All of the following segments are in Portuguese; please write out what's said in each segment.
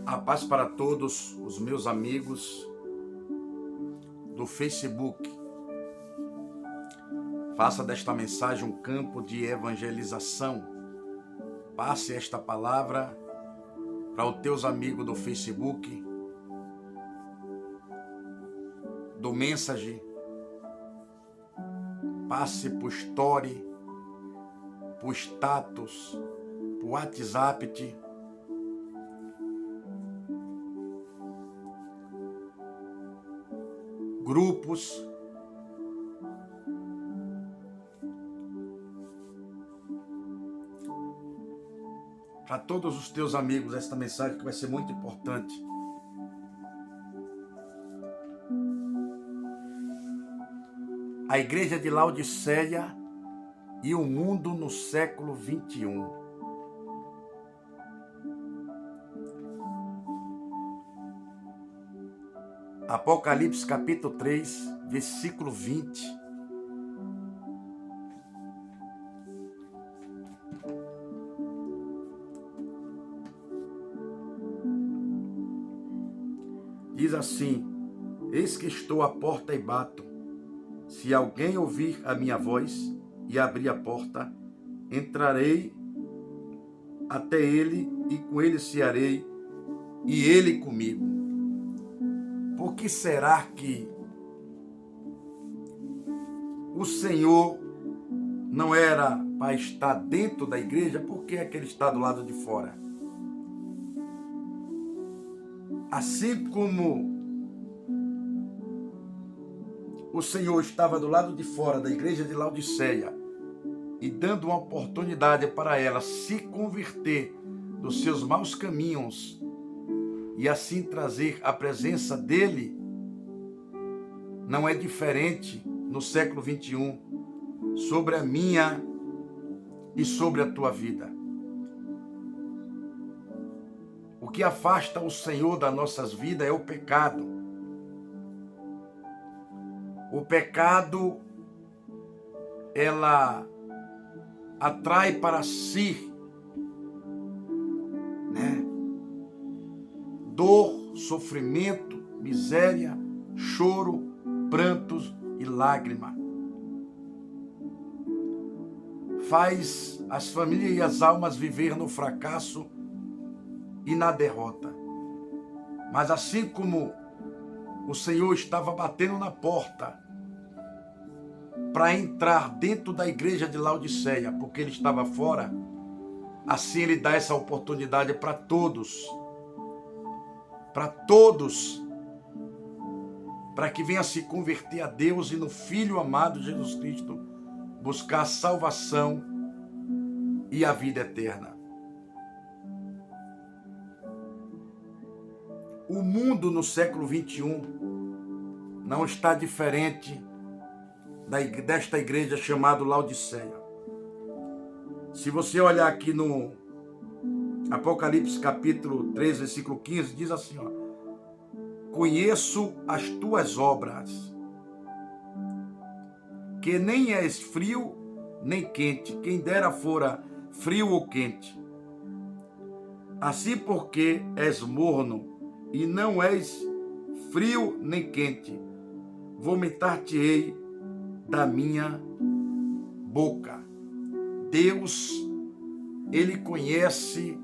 A paz para todos os meus amigos do Facebook. Faça desta mensagem um campo de evangelização. Passe esta palavra para os teus amigos do Facebook, do Message. Passe por Story, por status, por WhatsApp. Grupos. Para todos os teus amigos, esta mensagem que vai ser muito importante. A igreja de Laodiceia e o mundo no século 21. Apocalipse capítulo 3, versículo 20. Diz assim: eis que estou à porta e bato. Se alguém ouvir a minha voz e abrir a porta, entrarei até ele e com ele cearei e ele comigo. Por que será que o Senhor não era para estar dentro da igreja? Por que é que ele está do lado de fora? Assim como o Senhor estava do lado de fora da igreja de Laodiceia e dando uma oportunidade para ela se converter dos seus maus caminhos e assim trazer a presença dele, não é diferente no século 21 sobre a minha e sobre a tua vida. O que afasta o Senhor das nossas vidas é o pecado. O pecado, ela atrai para si, dor, sofrimento, miséria, choro, prantos e lágrima. Faz as famílias e as almas viver no fracasso e na derrota. Mas assim como o Senhor estava batendo na porta para entrar dentro da igreja de Laodiceia, porque ele estava fora, assim ele dá essa oportunidade para todos, para que venha se converter a Deus e no Filho amado Jesus Cristo, buscar a salvação e a vida eterna. O mundo no século 21 não está diferente desta igreja chamada Laodiceia. Se você olhar aqui no Apocalipse capítulo 3, versículo 15, diz assim, conheço as tuas obras, que nem és frio nem quente, quem dera fora frio ou quente. Assim porque és morno e não és frio nem quente, vomitar-te-ei da minha boca. Deus, ele conhece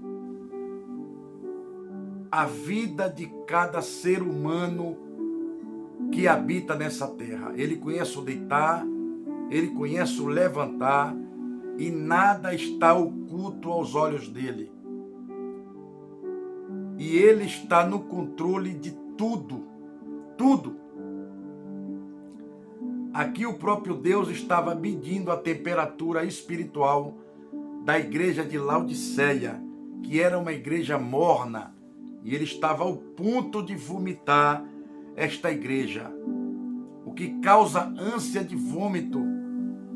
a vida de cada ser humano que habita nessa terra. Ele conhece o deitar, ele conhece o levantar, e nada está oculto aos olhos dele. E ele está no controle de tudo, tudo. Aqui o próprio Deus estava medindo a temperatura espiritual da igreja de Laodiceia, que era uma igreja morna, e ele estava ao ponto de vomitar esta igreja. O que causa ânsia de vômito,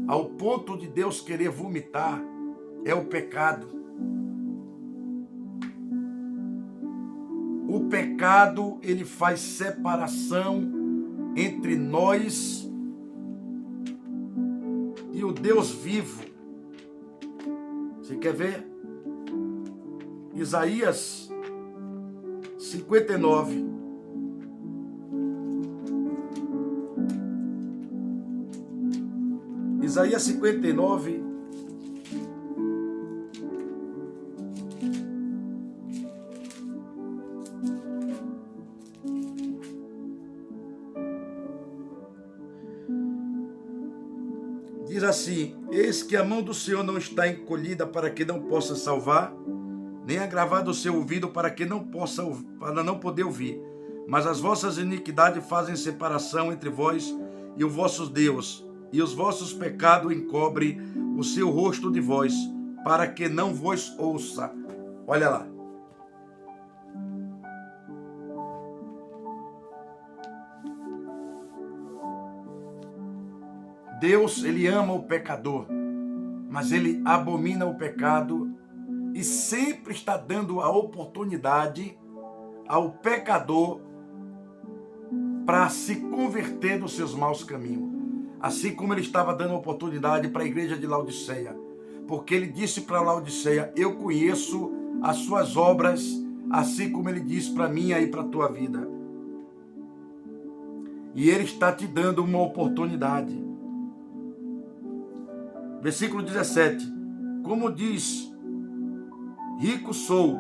ao ponto de Deus querer vomitar, é o pecado. O pecado, ele faz separação entre nós e o Deus vivo. Você quer ver? Isaías 59. Isaías 59. Diz assim: eis que a mão do Senhor não está encolhida para que não possa salvar, nem agravado o seu ouvido para não poder ouvir. Mas as vossas iniquidades fazem separação entre vós e o vosso Deus, e os vossos pecados encobrem o seu rosto de vós, para que não vos ouça. Olha lá. Deus, ele ama o pecador, mas ele abomina o pecado e sempre está dando a oportunidade ao pecador para se converter dos seus maus caminhos. Assim como ele estava dando a oportunidade para a igreja de Laodiceia. Porque ele disse para Laodiceia: eu conheço as suas obras, assim como ele disse para mim e para a tua vida. E ele está te dando uma oportunidade. Versículo 17. Como diz: rico sou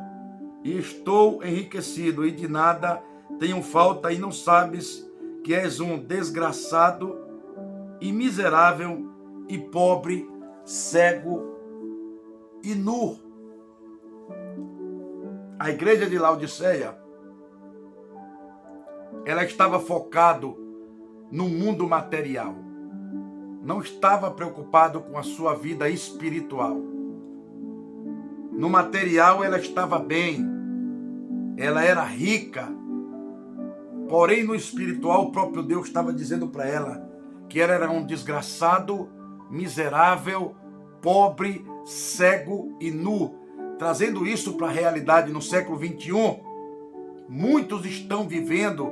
e estou enriquecido, e de nada tenho falta, e não sabes que és um desgraçado e miserável e pobre, cego e nu. A igreja de Laodiceia, ela estava focada no mundo material. Não estava preocupado com a sua vida espiritual. No material ela estava bem, ela era rica, porém no espiritual o próprio Deus estava dizendo para ela que ela era um desgraçado, miserável, pobre, cego e nu. Trazendo isso para a realidade no século 21, muitos estão vivendo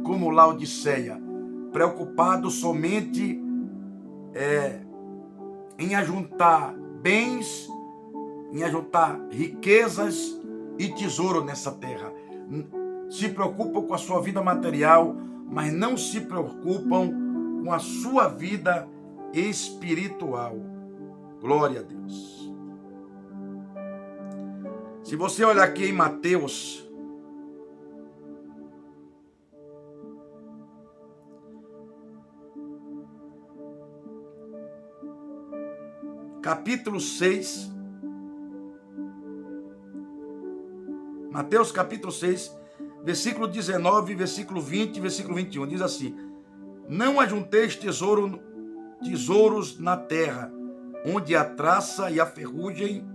como Laodiceia, preocupados somente em ajuntar bens, em ajuntar riquezas e tesouro nessa terra. Se preocupam com a sua vida material, mas não se preocupam com a sua vida espiritual. Glória a Deus. Se você olhar aqui em Mateus, capítulo 6, Mateus capítulo 6, versículo 19, versículo 20 e versículo 21, diz assim: não ajunteis tesouros na terra, onde a traça e a ferrugem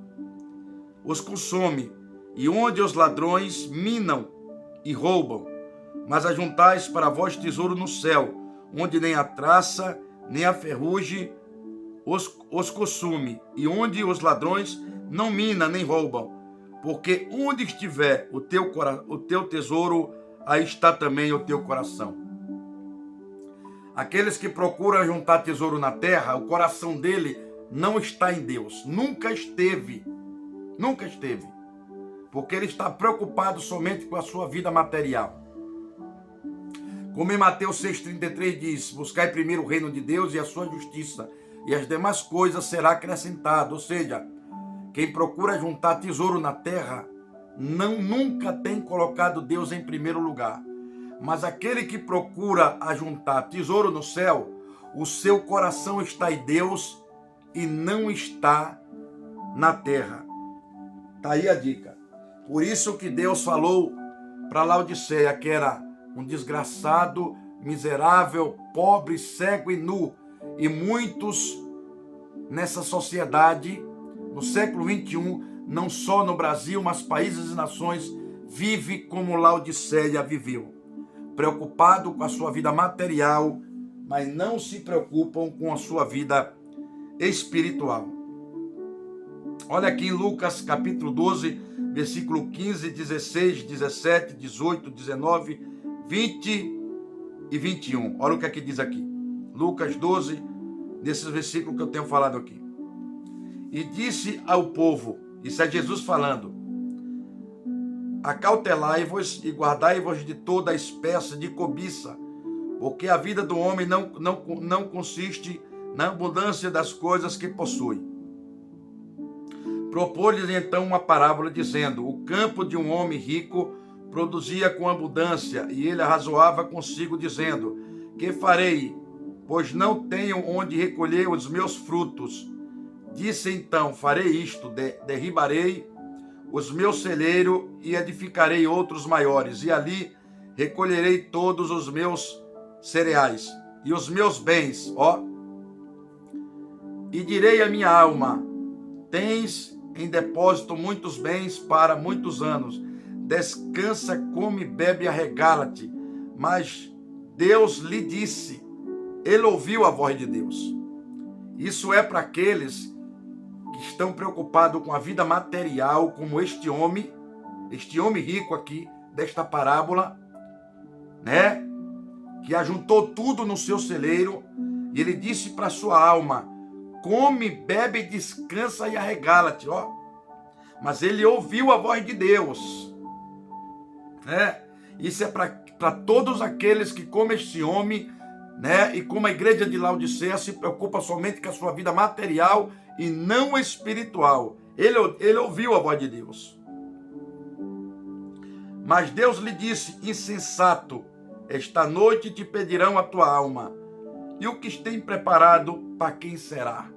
os consome, e onde os ladrões minam e roubam, mas ajuntais para vós tesouro no céu, onde nem a traça nem a ferrugem os consume, e onde os ladrões não minam nem roubam, porque onde estiver o teu tesouro, aí está também o teu coração. Aqueles que procuram juntar tesouro na terra, o coração dele não está em Deus, nunca esteve, porque ele está preocupado somente com a sua vida material. Como em Mateus 6,33 diz: buscai primeiro o reino de Deus e a sua justiça, e as demais coisas será acrescentado. Ou seja, quem procura juntar tesouro na terra nunca tem colocado Deus em primeiro lugar. Mas aquele que procura ajuntar tesouro no céu, o seu coração está em Deus e não está na terra. Está aí a dica. Por isso que Deus falou para Laodiceia que era um desgraçado, miserável, pobre, cego e nu. E muitos nessa sociedade, no século 21, não só no Brasil, mas países e nações, vive como Laodiceia viveu. Preocupado com a sua vida material, mas não se preocupam com a sua vida espiritual. Olha aqui em Lucas capítulo 12, versículo 15, 16, 17, 18, 19, 20 e 21. Olha o que aqui diz aqui. Lucas 12, desses versículos que eu tenho falado aqui. E disse ao povo, isso é Jesus falando: acautelai-vos e guardai-vos de toda espécie de cobiça, porque a vida do homem não consiste na abundância das coisas que possui. Propôs-lhes então uma parábola, dizendo: o campo de um homem rico produzia com abundância, e ele arrazoava consigo, dizendo: que farei, pois não tenho onde recolher os meus frutos? Disse então: farei isto, derribarei os meus celeiros e edificarei outros maiores, e ali recolherei todos os meus cereais e os meus bens, e direi à minha alma: tens em depósito muitos bens para muitos anos, descansa, come, bebe, arregala-te. Mas Deus lhe disse, ele ouviu a voz de Deus. Isso é para aqueles que estão preocupados com a vida material, como este homem rico aqui, desta parábola, né? Que ajuntou tudo no seu celeiro, e ele disse para sua alma: come, bebe, descansa e arregala-te, Mas ele ouviu a voz de Deus, né? Isso é para todos aqueles que, como este homem, né? E como a igreja de Laodiceia, se preocupa somente com a sua vida material e não espiritual. Ele ouviu a voz de Deus. Mas Deus lhe disse: insensato, esta noite te pedirão a tua alma, e o que tem preparado, para quem será?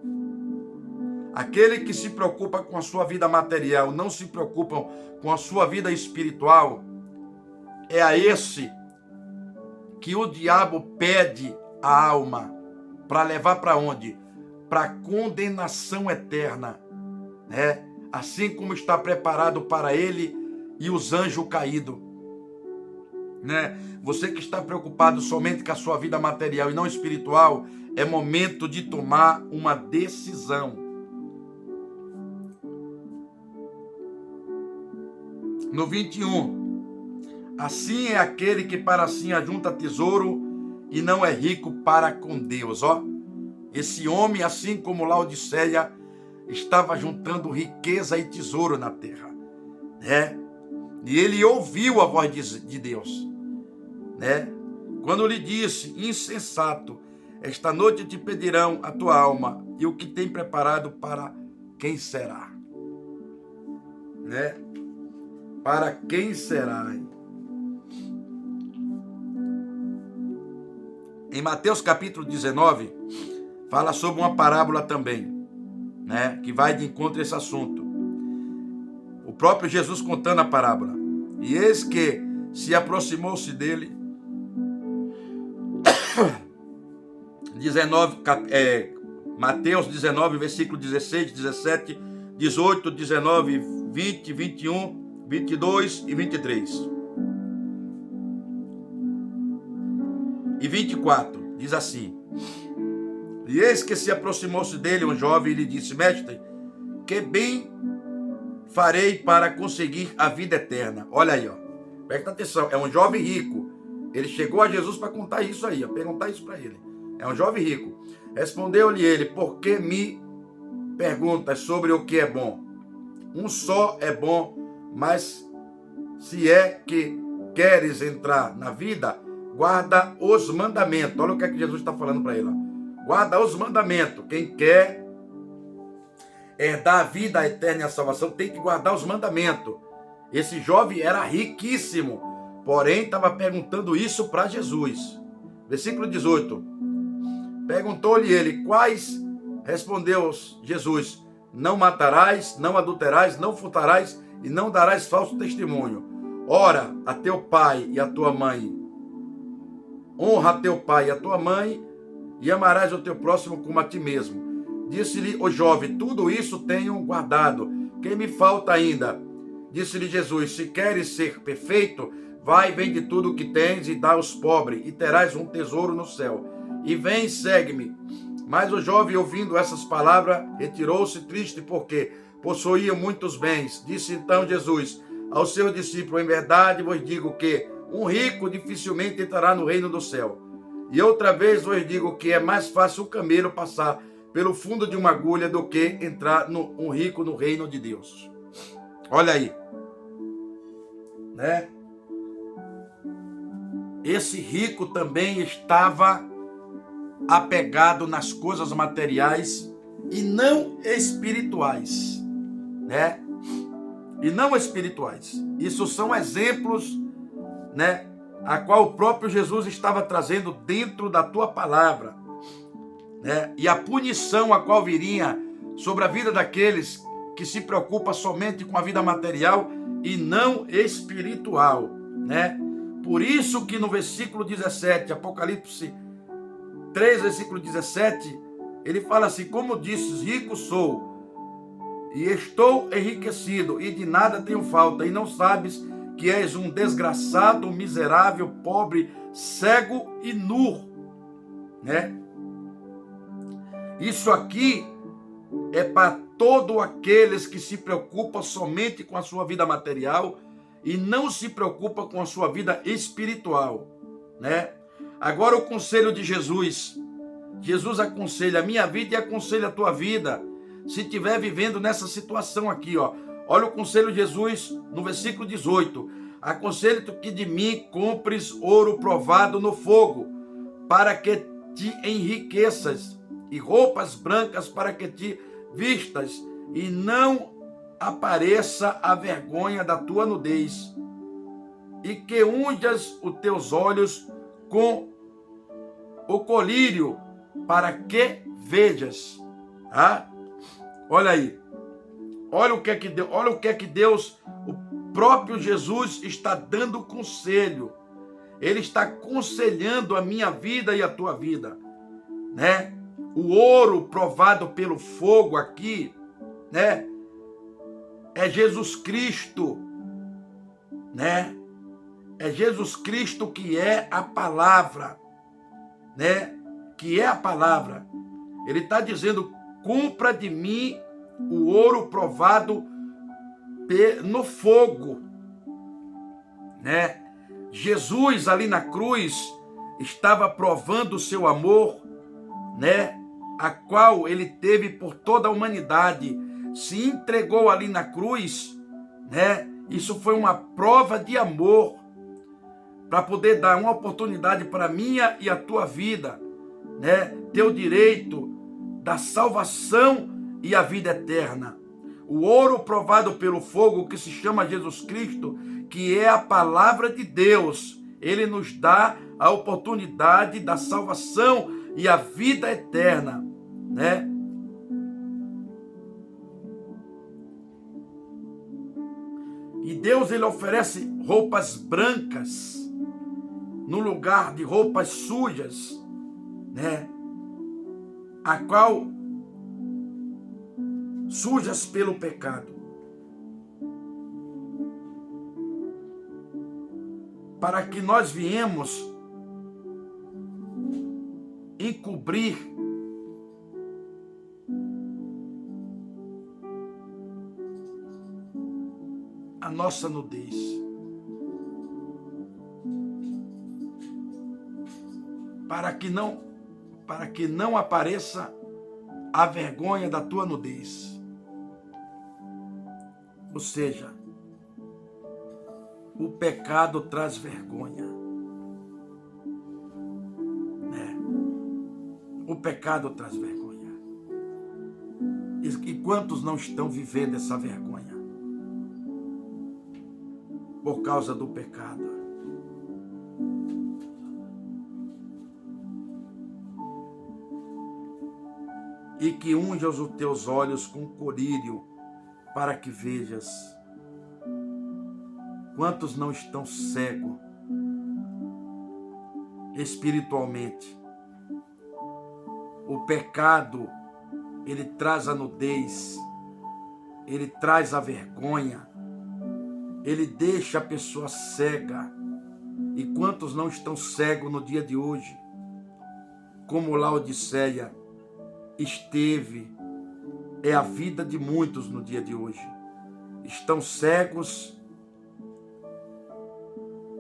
Aquele que se preocupa com a sua vida material, não se preocupa com a sua vida espiritual, é a esse que o diabo pede a alma para levar para onde? Para a condenação eterna, né? Assim como está preparado para ele e os anjos caídos, né? Você que está preocupado somente com a sua vida material e não espiritual, é momento de tomar uma decisão. No 21, assim é aquele que para si ajunta tesouro e não é rico para com Deus. Esse homem, assim como Laodiceia, estava juntando riqueza e tesouro na terra, né? E ele ouviu a voz de Deus, né? Quando lhe disse: insensato, esta noite te pedirão a tua alma, e o que tem preparado, para quem será? Né? Para quem será? Em Mateus capítulo 19, fala sobre uma parábola também, né? Que vai de encontro a esse assunto. O próprio Jesus contando a parábola. E eis que se aproximou-se dele, 19, Mateus 19, versículo 16, 17, 18, 19, 20, 21, 22 e 23. E 24, diz assim: e eis que se aproximou-se dele um jovem e lhe disse: mestre, que bem farei para conseguir a vida eterna? Olha aí, presta atenção, é um jovem rico. Ele chegou a Jesus para contar isso aí, perguntar isso para ele. É um jovem rico. Respondeu-lhe ele: por que me perguntas sobre o que é bom? Um só é bom, mas se é que queres entrar na vida, guarda os mandamentos. Olha o que é que Jesus está falando para ele. Guarda os mandamentos. Quem quer herdar a vida eterna e a salvação tem que guardar os mandamentos. Esse jovem era riquíssimo, porém estava perguntando isso para Jesus. Versículo 18. Perguntou-lhe ele: quais? Respondeu Jesus: não matarás, não adulterarás, não furtarás e não darás falso testemunho. Ora a teu pai e a tua mãe. Honra a teu pai e a tua mãe, e amarás o teu próximo como a ti mesmo. Disse-lhe o jovem: tudo isso tenho guardado. Que me falta ainda? Disse-lhe Jesus: se queres ser perfeito, vai, vende tudo o que tens e dá aos pobres, e terás um tesouro no céu. E vem e segue-me. Mas o jovem, ouvindo essas palavras, retirou-se triste, porque possuía muitos bens. Disse então Jesus aos seus discípulos: em verdade vos digo que um rico dificilmente entrará no reino do céu. E outra vez vos digo que é mais fácil o camelo passar pelo fundo de uma agulha do que entrar um rico no reino de Deus. Olha aí. né? Esse rico também estava apegado nas coisas materiais e não espirituais, né? E não espirituais. Isso são exemplos, né, a qual o próprio Jesus estava trazendo dentro da tua palavra, né? E a punição a qual viria sobre a vida daqueles que se preocupam somente com a vida material e não espiritual, né? Por isso que no versículo 17, Apocalipse 3, versículo 17, ele fala assim: como dizes, rico sou, e estou enriquecido, e de nada tenho falta, e não sabes que és um desgraçado, miserável, pobre, cego e nu, né? Isso aqui é para todos aqueles que se preocupam somente com a sua vida material e não se preocupam com a sua vida espiritual, né? Agora o conselho de Jesus. Jesus aconselha a minha vida e aconselha a tua vida. Se estiver vivendo nessa situação aqui, ó. Olha o conselho de Jesus no versículo 18. Aconselho-te que de mim compres ouro provado no fogo, para que te enriqueças, e roupas brancas para que te vistas, e não apareça a vergonha da tua nudez, e que unjas os teus olhos com o colírio, para que vejas. Tá? Olha aí. Olha o que é que Deus, o próprio Jesus, está dando conselho. Ele está aconselhando a minha vida e a tua vida, né? O ouro provado pelo fogo aqui, né? É Jesus Cristo, né? É Jesus Cristo que é a palavra, né? Que é a palavra. Ele está dizendo: compra de mim o ouro provado no fogo, né? Jesus ali na cruz estava provando o seu amor, né? A qual ele teve por toda a humanidade, se entregou ali na cruz, né? Isso foi uma prova de amor para poder dar uma oportunidade para a minha e a tua vida, né? Ter o direito da salvação e a vida eterna. O ouro provado pelo fogo, que se chama Jesus Cristo, que é a palavra de Deus, ele nos dá a oportunidade da salvação e a vida eterna, né? E Deus, ele oferece roupas brancas no lugar de roupas sujas, né? A qual sujas pelo pecado, para que nós viemos encobrir a nossa nudez, para que não apareça a vergonha da tua nudez. Ou seja, o pecado traz vergonha, né? O pecado traz vergonha. E quantos não estão vivendo essa vergonha por causa do pecado? E que unjas os teus olhos com colírio, para que vejas. Quantos não estão cegos espiritualmente? O pecado, ele traz a nudez, ele traz a vergonha, ele deixa a pessoa cega. E quantos não estão cegos no dia de hoje? Como Laodiceia esteve, é a vida de muitos no dia de hoje. Estão cegos,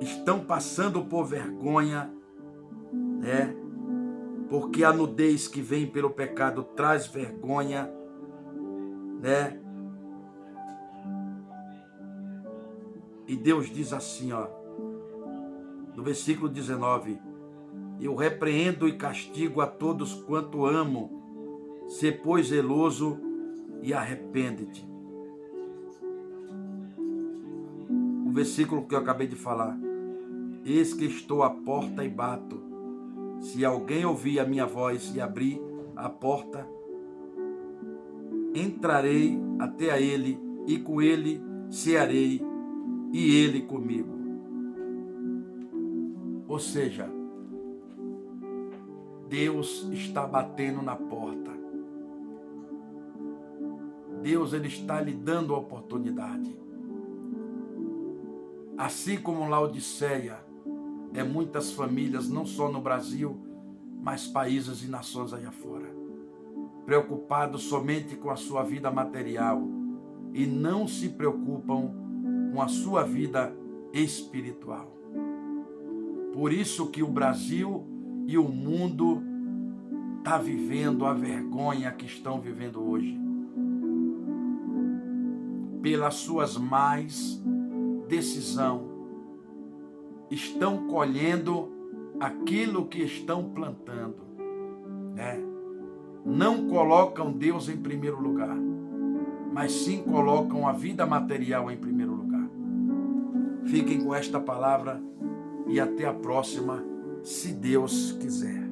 estão passando por vergonha, né? Porque a nudez que vem pelo pecado traz vergonha, né? E Deus diz assim, ó, no versículo 19: eu repreendo e castigo a todos quanto amo, sê pois zeloso e arrepende-te. O versículo que eu acabei de falar: eis que estou à porta e bato. Se alguém ouvir a minha voz e abrir a porta, entrarei até a ele e com ele cearei e ele comigo. Ou seja, Deus está batendo na porta. Deus, ele está lhe dando a oportunidade. Assim como Laodiceia, muitas famílias, não só no Brasil, mas países e nações aí afora, preocupados somente com a sua vida material e não se preocupam com a sua vida espiritual. Por isso que o Brasil e o mundo estão vivendo a vergonha que estão vivendo hoje. Pelas suas más decisões, estão colhendo aquilo que estão plantando, né? Não colocam Deus em primeiro lugar, mas sim colocam a vida material em primeiro lugar. Fiquem com esta palavra e até a próxima, se Deus quiser.